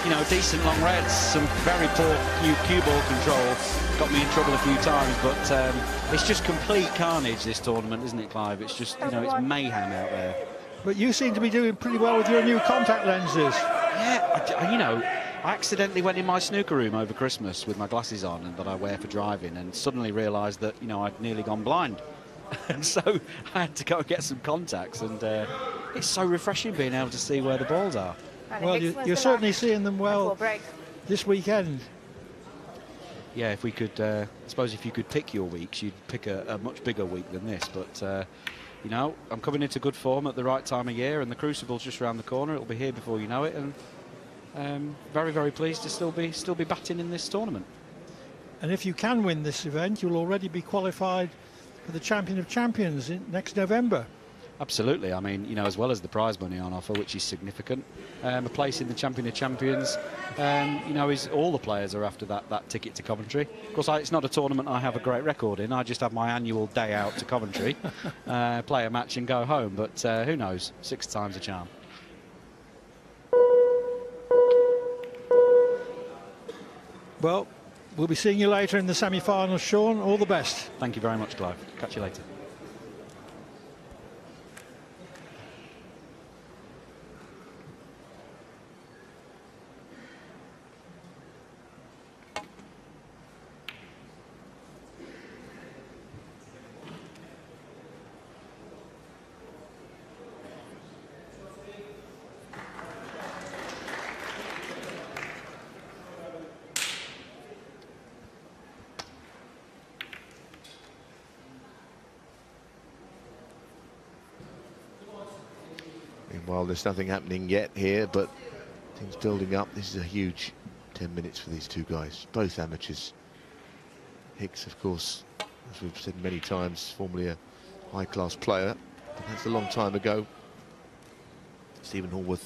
You know, decent long reds, some very poor cue ball control, got me in trouble a few times, but it's just complete carnage, this tournament, isn't it, Clive? It's just, you know, it's mayhem out there. But you seem to be doing pretty well with your new contact lenses. Yeah, you know, I accidentally went in my snooker room over Christmas with my glasses on and that I wear for driving, and suddenly realised that, you know, I'd nearly gone blind. And so I had to go and get some contacts, and it's so refreshing being able to see where the balls are. Well, you're certainly seeing them well this weekend. Yeah, if we could, I suppose if you could pick your weeks, you'd pick a much bigger week than this. But, you know, I'm coming into good form at the right time of year, and the Crucible's just around the corner. It'll be here before you know it, and very, very pleased to still be batting in this tournament. And if you can win this event, you'll already be qualified for the Champion of Champions next November. Absolutely. I mean, you know, as well as the prize money on offer, which is significant, a place in the Champion of Champions, you know, is all the players are after that ticket to Coventry. Of course, it's not a tournament I have a great record in. I just have my annual day out to Coventry, play a match and go home. But who knows? 6 times a charm. Well, we'll be seeing you later in the semi-finals, Sean. All the best. Thank you very much, Clive. Catch you later. Meanwhile, there's nothing happening yet here, but things building up. This is a huge 10 minutes for these two guys, both amateurs. Hicks, of course, as we've said many times, formerly a high-class player, but that's a long time ago. Stephen Hallworth,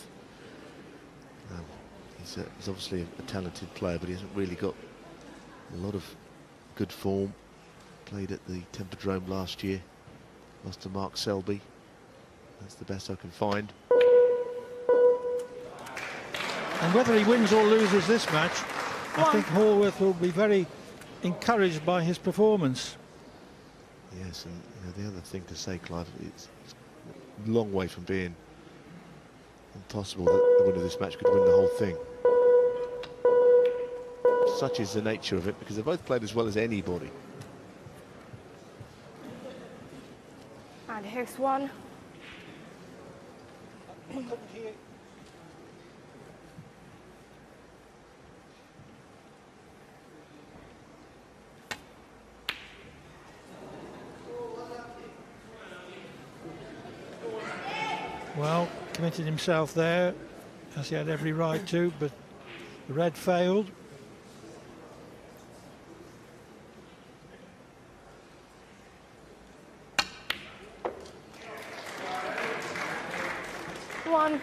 he's obviously a talented player, but he hasn't really got a lot of good form. Played at the Tempodrome last year, lost to Mark Selby. That's the best I can find. And whether he wins or loses this match, I think Hallworth will be very encouraged by his performance. Yes, and you know, the other thing to say, Clive, it's a long way from being impossible that the winner of this match could win the whole thing. Such is the nature of it, because they both played as well as anybody. And Hicks won. Well, committed himself there, as he had every right to, but the red failed. One.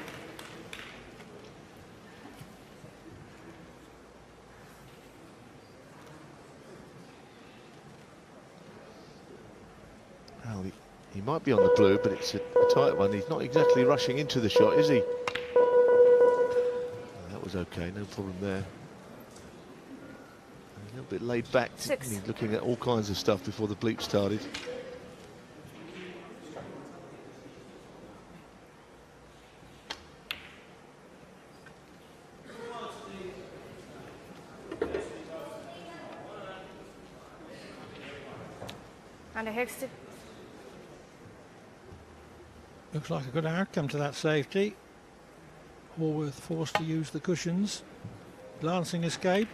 Well, he might be on the blue, but it's a tight one. He's not exactly rushing into the shot, is he? That was okay, no problem there. A little bit laid back. He's looking at all kinds of stuff before the bleep started. And a Hicks. Looks like a good outcome to that safety. Hallworth forced to use the cushions. Glancing escape.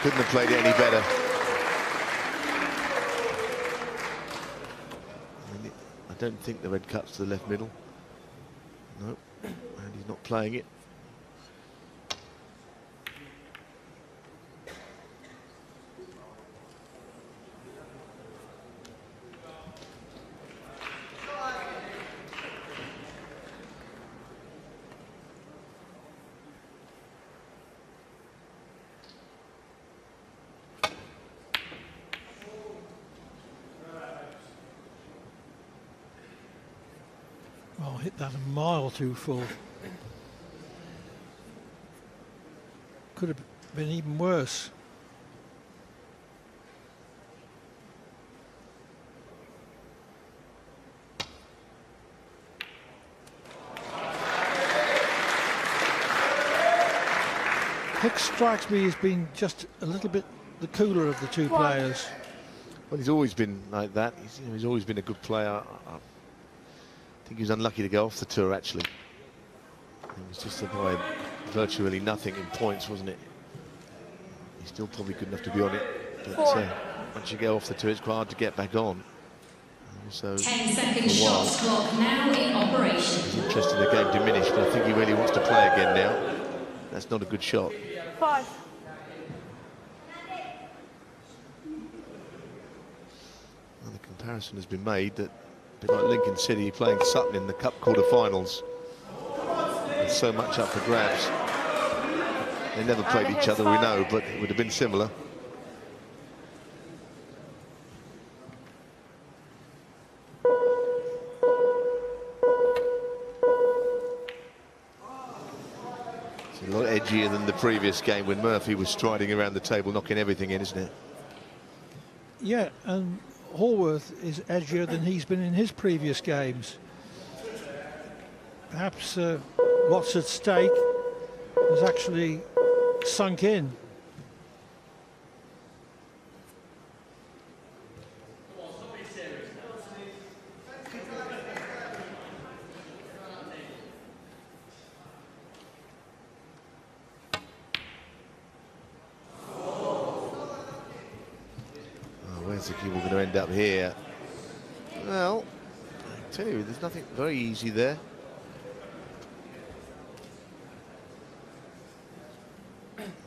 Couldn't have played it any better. I don't think the red cuts to the left middle. No, and he's not playing it. Oh, hit that a mile too full. could have been even worse. Hicks strikes me as being just a little bit the cooler of the two players. Well, he's always been like that. He's always been a good player. I think he was unlucky to go off the tour, actually. It was just by virtually nothing in points, wasn't it? He's still probably good enough to be on it. But once you go off the tour, it's quite hard to get back on. So 10-second shot clock now in operation. His interest in the game diminished, but I think he really wants to play again now. That's not a good shot. 5. Well, the comparison has been made that a bit like Lincoln City playing Sutton in the Cup quarter-finals. There's so much up for grabs. They never played each other, we know, but it would have been similar. It's a lot edgier than the previous game when Murphy was striding around the table, knocking everything in, isn't it? Yeah, and Hallworth is edgier than he's been in his previous games. Perhaps what's at stake has actually sunk in. Where's the cue going to end up here? Well, I tell you, there's nothing very easy there.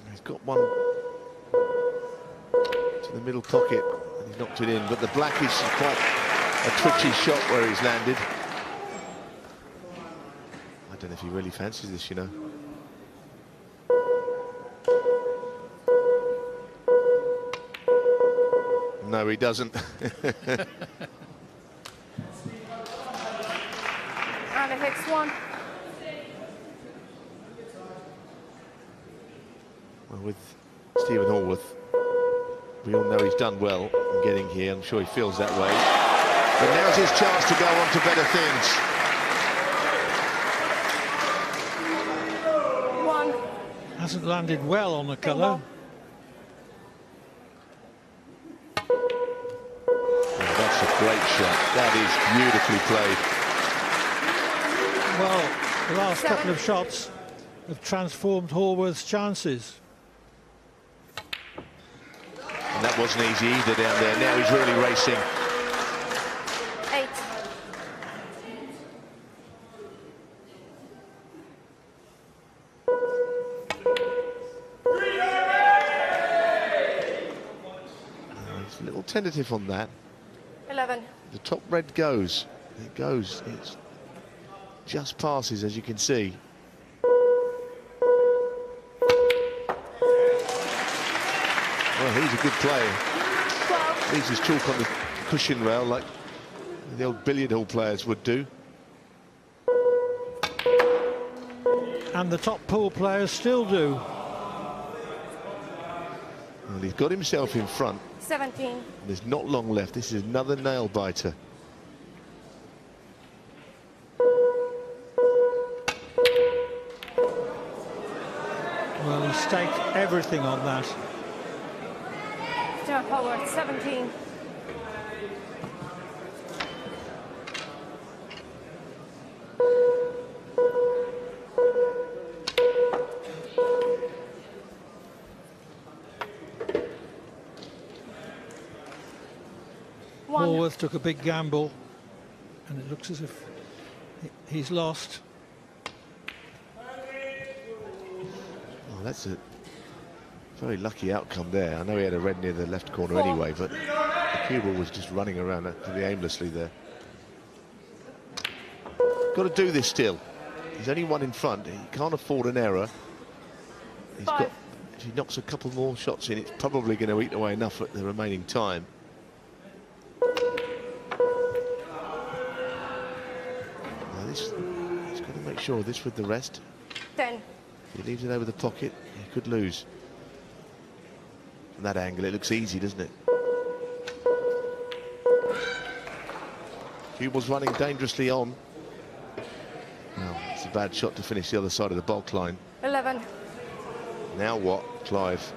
He's got one to the middle pocket and he's knocked it in, but the black is quite a twitchy shot where he's landed. I don't know if he really fancies this, you know. No, he doesn't. And a Hicks 1. Well, with Stephen Hallworth, we all know he's done well in getting here. I'm sure he feels that way. But now's his chance to go on to better things. 1. Hasn't landed well on the colour. That's a great shot. That is beautifully played. Well, the last couple of shots have transformed Hallworth's chances. And that wasn't easy either down there. Now he's really racing. 8. He's a little tentative on that. 11. The top red goes. It goes. It just passes, as you can see. Well, he's a good player. 12. Leaves his chalk on the cushion rail like the old billiard hall players would do. And the top pool players still do. Well, he's got himself in front. 17. There's not long left. This is another nail biter. Well, he staked everything on that. Stuart Hallworth 17. Hallworth took a big gamble, and it looks as if he's lost. Oh, that's a very lucky outcome there. I know he had a red near the left corner anyway, but the cue ball was just running around pretty aimlessly there. Got to do this still. He's only one in front. He can't afford an error. He's 5. got. If he knocks a couple more shots in, it's probably going to eat away enough at the remaining time. Now this, he's got to make sure of this with the rest. 10. If he leaves it over the pocket, he could lose. From that angle, it looks easy, doesn't it? Hubel's running dangerously on. Well, it's a bad shot to finish the other side of the bulk line. 11. Now what, Clive?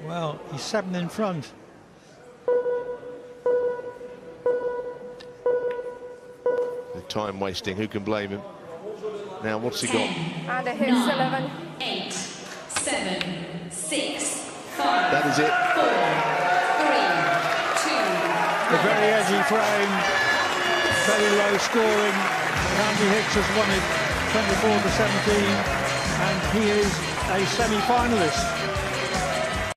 Well, he's 7 in front. The time wasting, who can blame him? Now what's he got? And a Hicks, 11. 8, 7, 6, 5. That is it. 4, 3, 2. A very edgy frame, very low scoring. Andy Hicks has won it 24 to 17, and he is a semi-finalist.